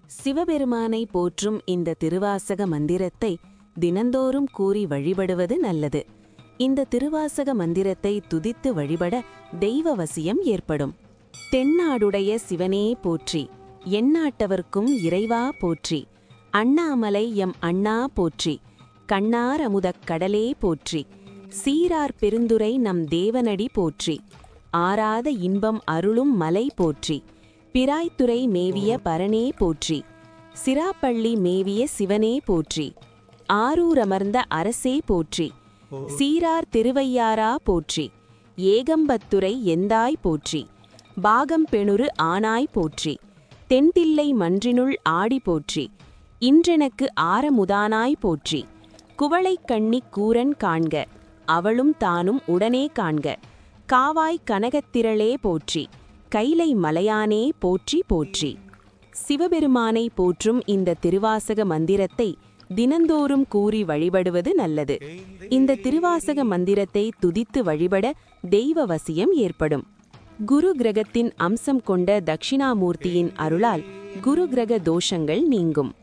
சிவபெருமானை போற்றும் இந்த திருவாசக மந்திரத்தை தினந்தோறும் கூறி வழிபடுவது நல்லது. இந்த திருவாசக மந்திரத்தை துதித்து வழிபட தெய்வ வசியம் ஏற்படும். தென்னாடுடைய சிவனே போற்றி, எந்நாட்டவர்க்கும் இறைவா போற்றி, அண்ணாமலை எம் அண்ணா போற்றி, கண்ணார் அமுதக் கடலே போற்றி, சீரார் பெருந்துரை நம் தேவனடி போற்றி, ஆராத இன்பம் அருளும் மலை போற்றி, பிராய்த்துறை மேவிய பரனே போற்றி, சிராப்பள்ளி மேவிய சிவனே போற்றி, ஆரூரமர்ந்த அரசே போற்றி, சீரார் திருவையாரா போற்றி, ஏகம்பத்துரை எந்தாய் போற்றி, பாகம் பெணுரு ஆனாய் போற்றி, தென்தில்லை மன்றினுள் ஆடி போற்றி, இன்றெனக்கு ஆரமுதானாய் போற்றி, குவளைக் கண்ணிக் கூரன் காண்க, அவளும் தானும் உடனே காண்க, காவாய் கனகத்திரளே போற்றி, கைலை மலையானே போற்றி போற்றி. சிவபெருமானை போற்றும் இந்த திருவாசக மந்திரத்தை தினந்தோறும் கூறி வழிபடுவது நல்லது. இந்த திருவாசக மந்திரத்தை துதித்து வழிபட தெய்வ வசியம் ஏற்படும். குரு கிரகத்தின் அம்சம் கொண்ட தட்சிணாமூர்த்தியின் அருளால் குரு கிரக தோஷங்கள் நீங்கும்.